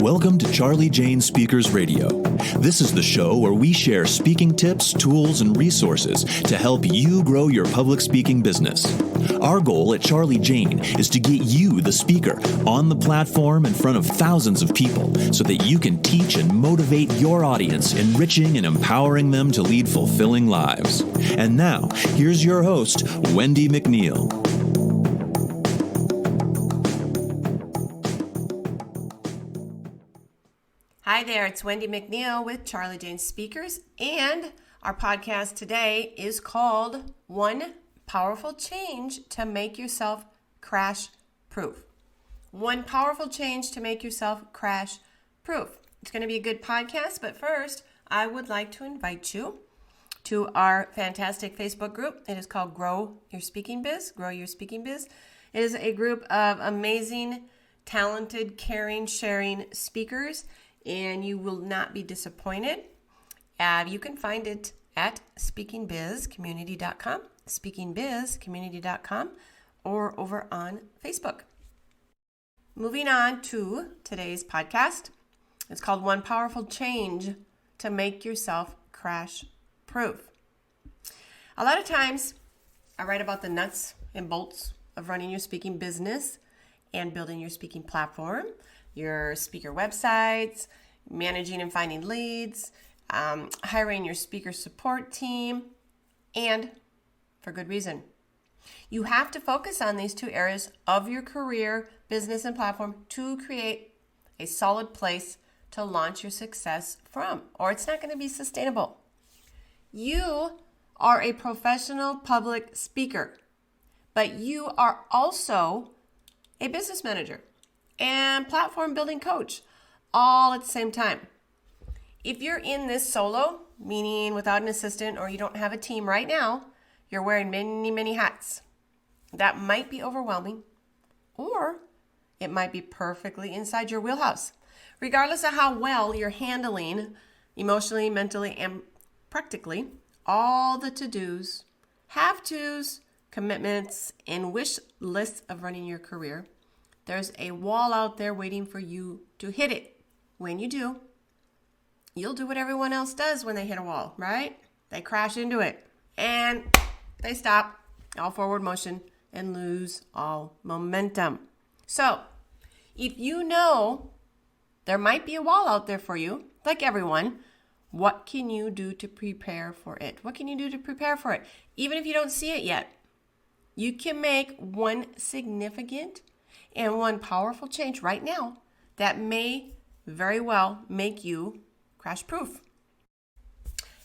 Welcome to Charli Jane Speakers Radio. This is the show where we share speaking tips, tools, and resources to help you grow your public speaking business. Our goal at Charli Jane is to get you, the speaker, on the platform in front of thousands of people so that you can teach and motivate your audience, enriching and empowering them to lead fulfilling lives. And now, here's your host, Wendi McNeil. Hi there, it's Wendi McNeil with Charli Jane Speakers, and our podcast today is called One Powerful Change to Make Yourself Crash Proof. One powerful change to make yourself crash proof. It's going to be a good podcast, but first, I would like to invite you to our fantastic Facebook group. It is called Grow Your Speaking Biz. Grow Your Speaking Biz. It is a group of amazing, talented, caring, sharing speakers, and you will not be disappointed. You can find it at speakingbizcommunity.com, speakingbizcommunity.com, or over on Facebook. Moving on to today's podcast. It's called One Powerful Change to Make Yourself Crash Proof. A lot of times, I write about the nuts and bolts of running your speaking business and building your speaking platform, your speaker websites, managing and finding leads, hiring your speaker support team, and for good reason. You have to focus on these two areas of your career, business, and platform to create a solid place to launch your success from, or it's not going to be sustainable. You are a professional public speaker, but you are also a business manager and platform building coach all at the same time. If you're in this solo, meaning without an assistant or you don't have a team right now, you're wearing many, many hats. That might be overwhelming, or it might be perfectly inside your wheelhouse. Regardless of how well you're handling emotionally, mentally, and practically all the to-dos, have-tos, commitments, and wish lists of running your career, there's a wall out there waiting for you to hit it. When you do, you'll do what everyone else does when they hit a wall, right? They crash into it and they stop all forward motion and lose all momentum. So if you know there might be a wall out there for you, like everyone, what can you do to prepare for it? What can you do to prepare for it? Even if you don't see it yet, you can make one significant and one powerful change right now that may very well make you crash proof.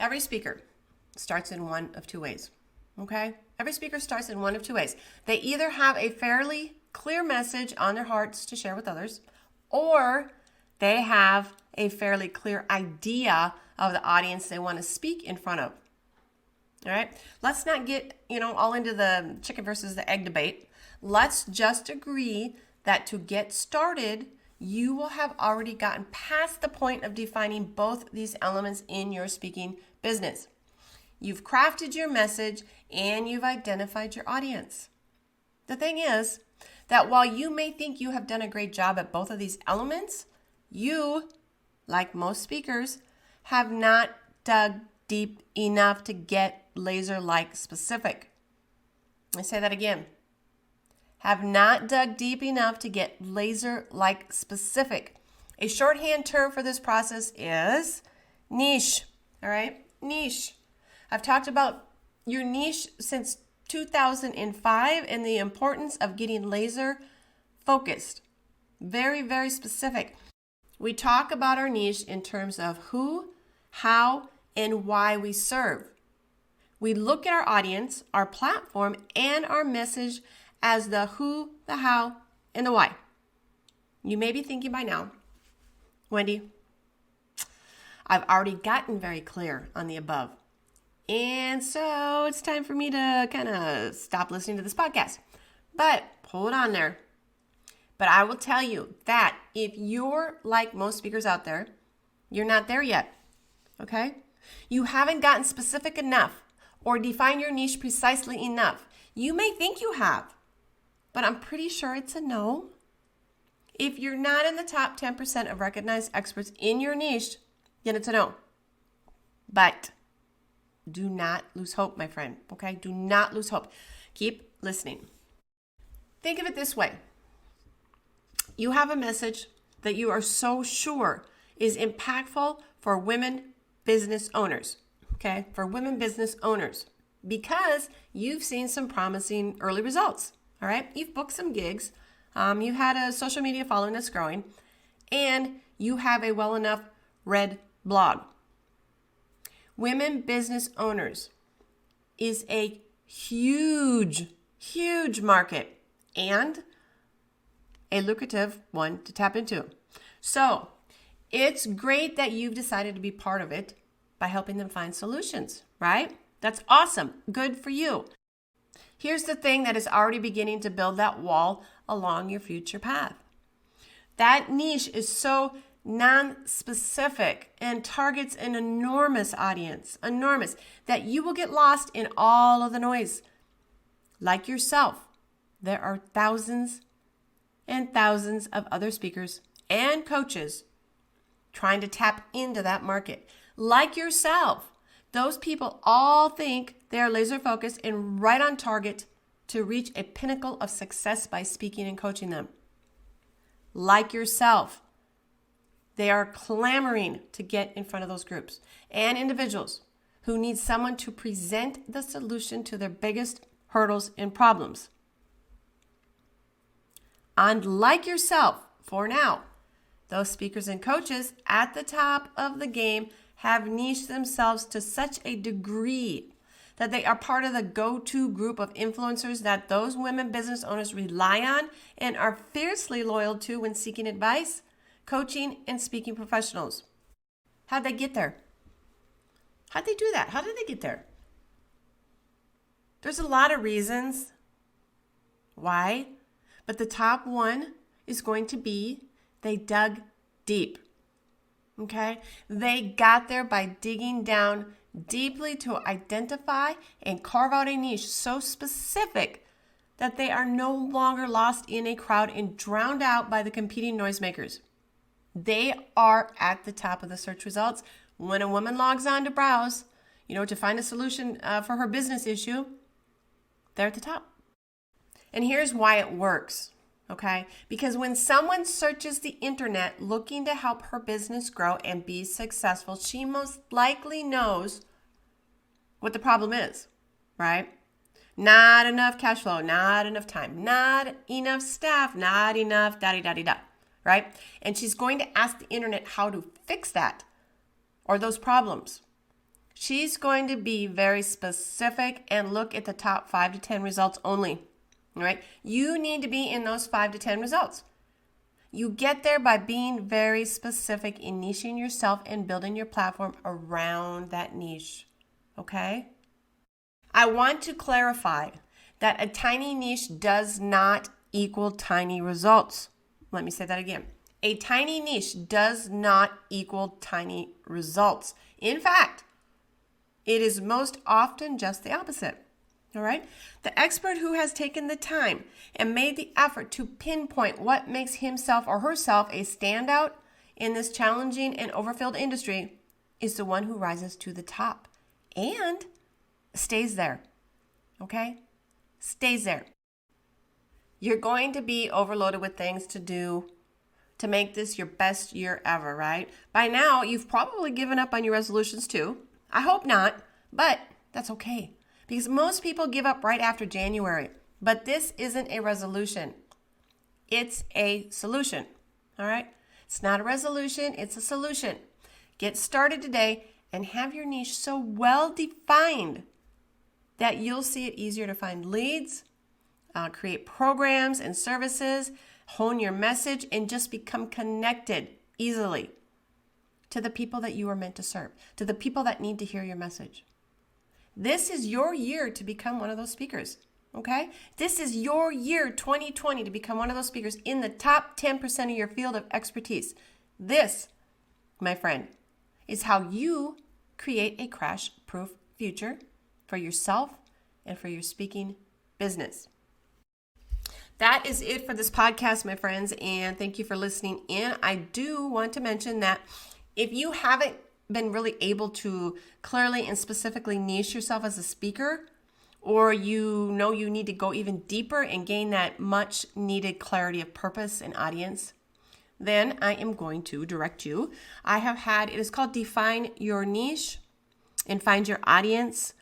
Every speaker starts in one of two ways, okay? Every speaker starts in one of two ways. They either have a fairly clear message on their hearts to share with others, or they have a fairly clear idea of the audience they want to speak in front of. All right? Let's not get, all into the chicken versus the egg debate. Let's just agree that to get started, you will have already gotten past the point of defining both these elements in your speaking business. You've crafted your message and you've identified your audience. The thing is that while you may think you have done a great job at both of these elements, you, like most speakers, have not dug deep enough to get laser-like specific. Let me say that again. Have not dug deep enough to get laser-like specific. A shorthand term for this process is niche. All right? Niche. I've talked about your niche since 2005 and the importance of getting laser focused. Very, very specific. We talk about our niche in terms of who, how, and why we serve. We look at our audience, our platform, and our message as the who, the how, and the why. You may be thinking by now, Wendi, I've already gotten very clear on the above. And so it's time for me to kind of stop listening to this podcast. But hold on there. But I will tell you that if you're like most speakers out there, you're not there yet. Okay? You haven't gotten specific enough or defined your niche precisely enough. You may think you have, but I'm pretty sure it's a no. If you're not in the top 10% of recognized experts in your niche, then it's a no. But do not lose hope, my friend, okay? Do not lose hope. Keep listening. Think of it this way. You have a message that you are so sure is impactful for women business owners, okay? For women business owners, because you've seen some promising early results, all right? You've booked some gigs, you had a social media following that's growing, and you have a well enough read blog. Women business owners is a huge, huge market and a lucrative one to tap into. So it's great that you've decided to be part of it by helping them find solutions, right? That's awesome. Good for you. Here's the thing that is already beginning to build that wall along your future path. That niche is so non-specific and targets an enormous audience, that you will get lost in all of the noise. Like yourself, there are thousands and thousands of other speakers and coaches trying to tap into that market. Like yourself, those people all think they're laser focused and right on target to reach a pinnacle of success by speaking and coaching them. Like yourself, they are clamoring to get in front of those groups and individuals who need someone to present the solution to their biggest hurdles and problems. And like yourself, for now, those speakers and coaches at the top of the game have niched themselves to such a degree that they are part of the go-to group of influencers that those women business owners rely on and are fiercely loyal to when seeking advice, coaching, and speaking professionals. How'd they get there? How'd they do that? How did they get there? There's a lot of reasons why, but the top one is going to be they dug deep. Okay? They got there by digging down deeply to identify and carve out a niche so specific that they are no longer lost in a crowd and drowned out by the competing noisemakers. They are at the top of the search results. When a woman logs on to browse, to find a solution for her business issue, they're at the top. And here's why it works, okay? Because when someone searches the internet looking to help her business grow and be successful, she most likely knows what the problem is, right? Not enough cash flow, not enough time, not enough staff, not enough da-di-da-di-da, right? And she's going to ask the internet how to fix that or those problems. She's going to be very specific and look at the top 5 to 10 results only. All right? You need to be in those 5 to 10 results. You get there by being very specific in niching yourself and building your platform around that niche. Okay? I want to clarify that a tiny niche does not equal tiny results. Let me say that again. A tiny niche does not equal tiny results. In fact, it is most often just the opposite. All right? The expert who has taken the time and made the effort to pinpoint what makes himself or herself a standout in this challenging and overfilled industry is the one who rises to the top and stays there. Okay? Stays there. You're going to be overloaded with things to do to make this your best year ever, right? By now, you've probably given up on your resolutions too. I hope not, but that's okay. Because most people give up right after January. But this isn't a resolution. It's a solution. All right? It's not a resolution. It's a solution. Get started today and have your niche so well defined that you'll see it easier to find leads, create programs and services, hone your message, and just become connected easily to the people that you are meant to serve, to the people that need to hear your message. This is your year to become one of those speakers, okay? This is your year, 2020, to become one of those speakers in the top 10% of your field of expertise. This, my friend, is how you create a crash-proof future for yourself and for your speaking business. that is it for this podcast, my friends, and thank you for listening in. I do want to mention that if you haven't been really able to clearly and specifically niche yourself as a speaker, or you know you need to go even deeper and gain that much needed clarity of purpose and audience, then I am going to direct you. It is called Define Your Niche and Find Your Audience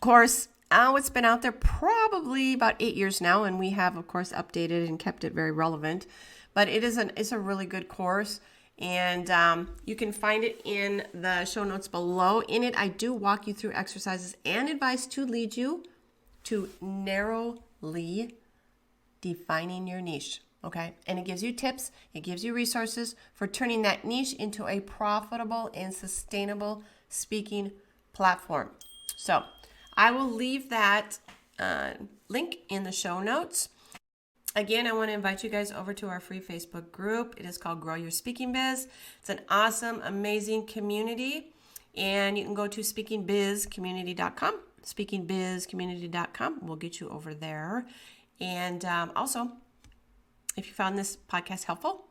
course. It's been out there probably about 8 years now, and we have, of course, updated and kept it very relevant. But it's a really good course, and you can find it in the show notes below. In it, I do walk you through exercises and advice to lead you to narrowly defining your niche. Okay, and it gives you tips, it gives you resources for turning that niche into a profitable and sustainable speaking platform. So I will leave that link in the show notes. Again, I want to invite you guys over to our free Facebook group. It is called Grow Your Speaking Biz. It's an awesome, amazing community, and you can go to speakingbizcommunity.com. Speakingbizcommunity.com will get you over there. And also, if you found this podcast helpful,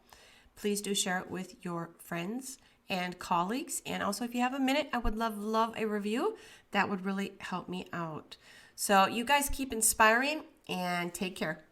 please do share it with your friends and colleagues. And also, if you have a minute, I would love a review. That would really help me out. So you guys keep inspiring and take care.